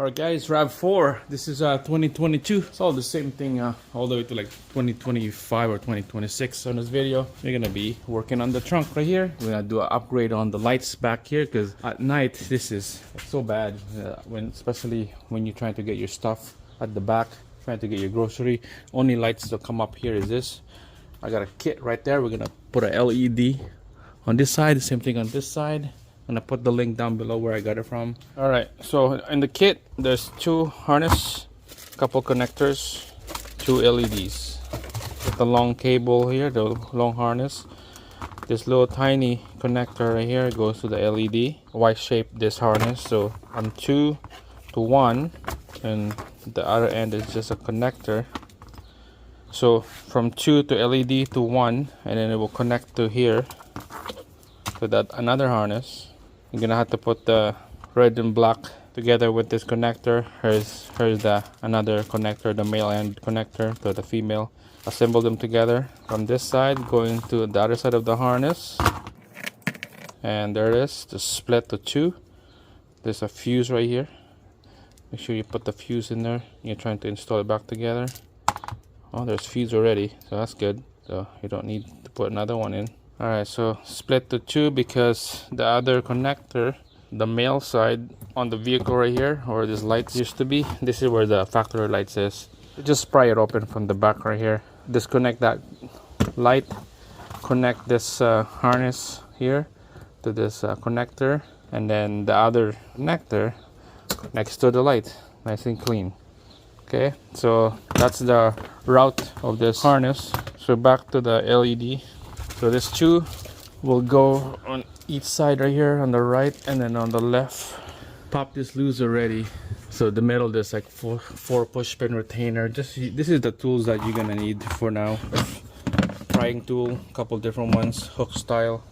Alright guys, RAV4. This is 2022. It's all the same thing all the way to like 2025 or 2026 on this video. We're gonna be working on the trunk right here. We're gonna do an upgrade on the lights back here because at night this is so bad especially when you're trying to get your stuff at the back, trying to get your grocery. Only lights that come up here is this. I got a kit right there. We're gonna put a LED on this side, the same thing on this side. I'm gonna put the link down below where I got it from. All right, so in the kit there's two harness, couple connectors, two LEDs, the long cable here, the long harness. This little tiny connector right here goes to the LED. Y-shaped this harness, so I'm 2 to 1 and the other end is just a connector. So from 2 to LED to 1, and then it will connect to here to that another harness. You're gonna have to put the red and black together with this connector. Here's the another connector, the male end connector to the female. Assemble them together from this side going to the other side of the harness, and there it is, just split to 2. There's a fuse right here. Make sure you put the fuse in there. You're trying to install it back together. Oh, there's fuse already, so that's good. So you don't need to put another one in. Alright, so split to 2 because the other connector, the male side on the vehicle right here, where this light used to be, this is where the factory light is. Just pry it open from the back right here. Disconnect that light, connect this harness here to this connector, and then the other connector next to the light, nice and clean. Okay, so that's the route of this harness. So back to the LED. So this 2 will go on each side right here on the right, and then on the left. Pop this loose already. So the middle there's like four push pin retainer. This is the tools that you're gonna need for now. Prying tool, couple different ones, hook style,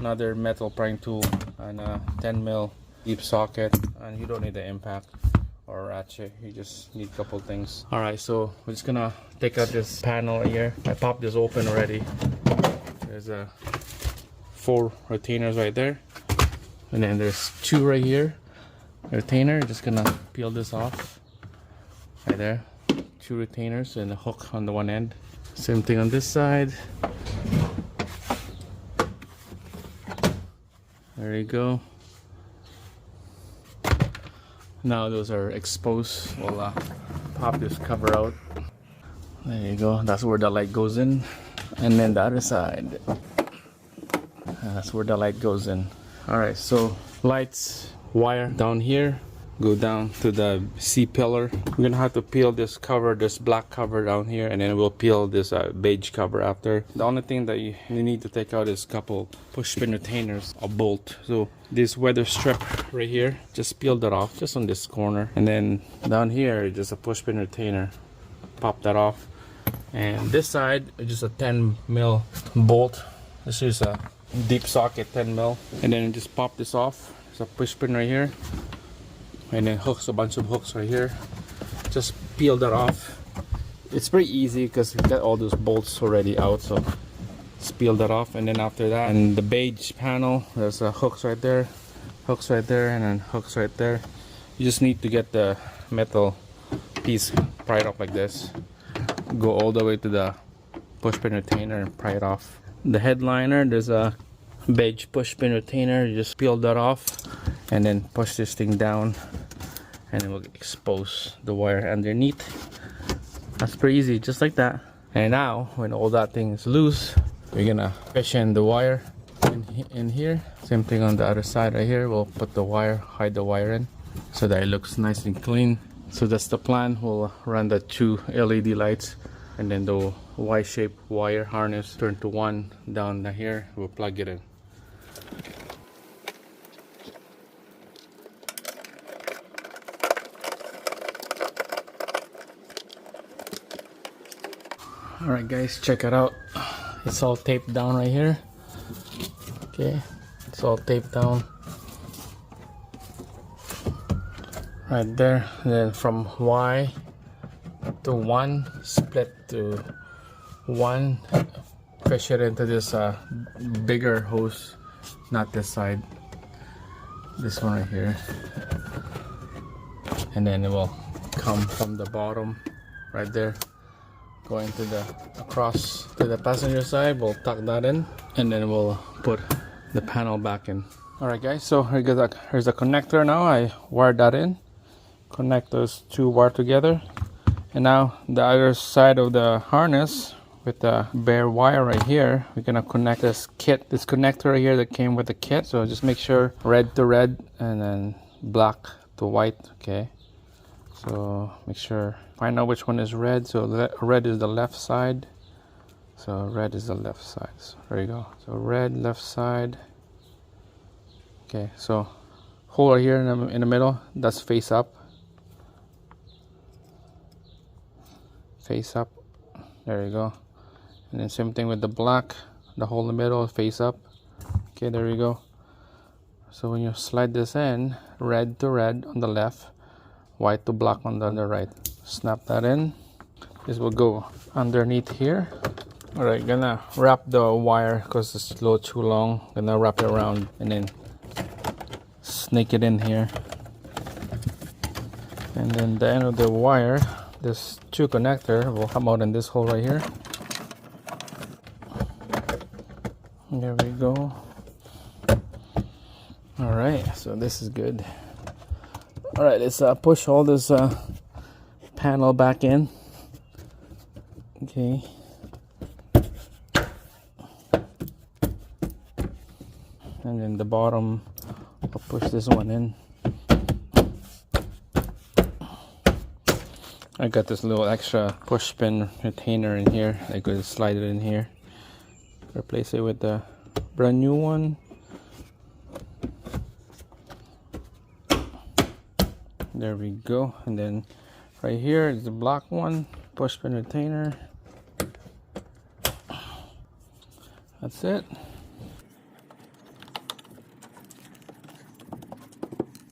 another metal prying tool, and a 10mm deep socket. And you don't need the impact or ratchet, you just need a couple things. All right, so we're just gonna take out this panel here. I popped this open already. There's 4 retainers right there, and then there's 2 right here. Retainer, just gonna peel this off right there. 2 retainers and a hook on the one end. Same thing on this side. There you go. Now those are exposed. We'll pop this cover out. There you go. That's where the light goes in. And then the other side, that's where the light goes in. Alright, so lights, wire down here, go down to the C pillar. We're gonna have to peel this cover, this black cover down here, and then we'll peel this beige cover after. The only thing that you need to take out is a couple push pin retainers, a bolt. So this weather strip right here, just peel that off, just on this corner. And then down here, just a push pin retainer. Pop that off. And this side is just a 10mm bolt. This is a deep socket 10mm, and then just pop this off. There's a push pin right here, and then hooks, a bunch of hooks right here. Just peel that off. It's pretty easy because we got all those bolts already out, so just peel that off. And then after that, and the beige panel, there's hooks right there, and then hooks right there. You just need to get the metal piece pried up like this. Go all the way to the push pin retainer and pry it off. The headliner, there's a beige push pin retainer. You just peel that off and then push this thing down, and it will expose the wire underneath. That's pretty easy, just like that. And now when all that thing is loose, we're gonna fish in the wire in here. Same thing on the other side right here. We'll put the wire, hide the wire in so that it looks nice and clean. So that's the plan. We'll run the 2 LED lights, and then the Y-shaped wire harness turn to 1 down here. We'll plug it in. Alright guys, check it out. It's all taped down right here. Okay, it's all taped down right there. And then from Y to 1, split to 1, fish it into this bigger hose, not this side, this one right here. and then it will come from the bottom right there, going to the across to the passenger side. We'll tuck that in, and then we'll put the panel back in. Alright guys, so here's a connector now. I wired that in, connect those two wires together, and now the other side of the harness with the bare wire right here, we're gonna connect this connector right here that came with the kit. So just make sure red to red and then black to white. Okay, so make sure, find out which one is red. So red is the left side, so red is the left side. So there you go, so red left side. Okay, so hole right here in the middle, that's face up, there you go. And then same thing with the black, the hole in the middle, face up. Okay, there you go. So when you slide this in, red to red on the left, white to black on the right. Snap that in. This will go underneath here. Alright, gonna wrap the wire because it's a little too long. Gonna wrap it around and then snake it in here. And then the end of the wire, this two connector will come out in this hole right here. There we go. All right, so this is good. All right, let's push all this panel back in. Okay. And then the bottom, I'll push this one in. I got this little extra push pin retainer in here. I could slide it in here. Replace it with the brand new one. There we go. And then right here is the black one, push pin retainer. That's it.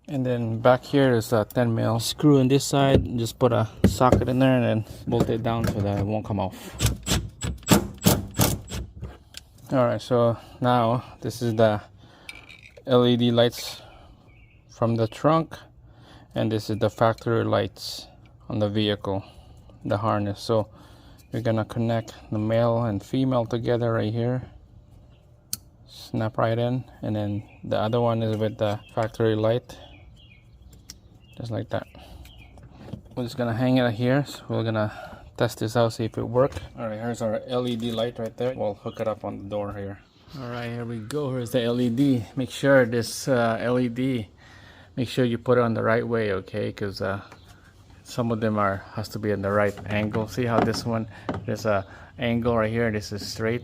And then back here is a 10 mil screw on this side. Just put a socket in there and then bolt it down so that it won't come off. Alright, so now this is the LED lights from the trunk, and this is the factory lights on the vehicle, the harness. So you're gonna connect the male and female together right here, snap right in, and then the other one is with the factory light, just like that. We're just gonna hang it here, so we're gonna test this out, see if it works. Alright, here's our LED light right there. We'll hook it up on the door here. Alright, here we go. Here's the LED. Make sure this LED, make sure you put it on the right way, okay? Because some of them has to be in the right angle. See how this one, there's a angle right here. This is straight.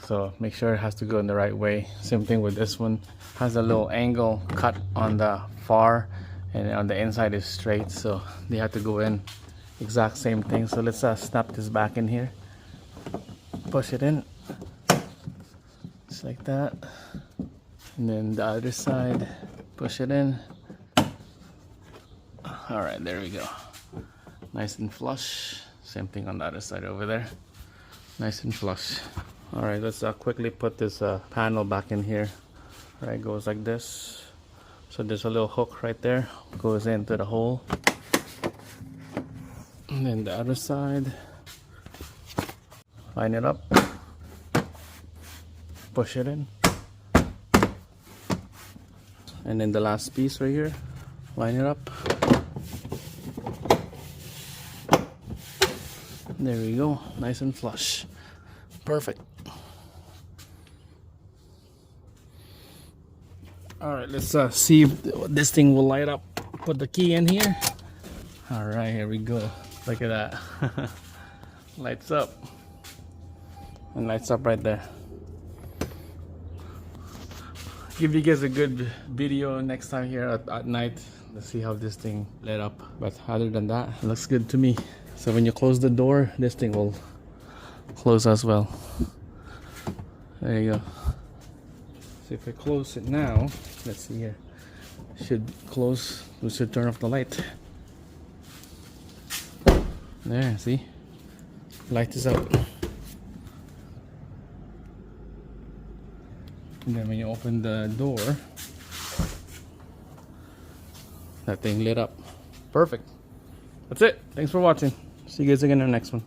So make sure it has to go in the right way. Same thing with this one. Has a little angle cut on the far, and on the inside is straight. So they have to go in exact same thing. So let's snap this back in here, push it in just like that, and then the other side, push it in. All right, there we go, nice and flush. Same thing on the other side over there, nice and flush. All right, let's quickly put this panel back in here. All right, goes like this. So there's a little hook right there, goes into the hole. And then the other side, line it up, push it in, and then the last piece right here, line it up. There we go, nice and flush, perfect. All right, let's see if this thing will light up. Put the key in here. All right, here we go. Look at that. Lights up. And lights up right there. Give you guys a good video next time here at night. Let's see how this thing lit up. But other than that, it looks good to me. So when you close the door, this thing will close as well. There you go. So if I close it now, let's see here. Should close, we should turn off the light. There, see? Light is out. And then when you open the door, that thing lit up. Perfect. That's it. Thanks for watching. See you guys again in the next one.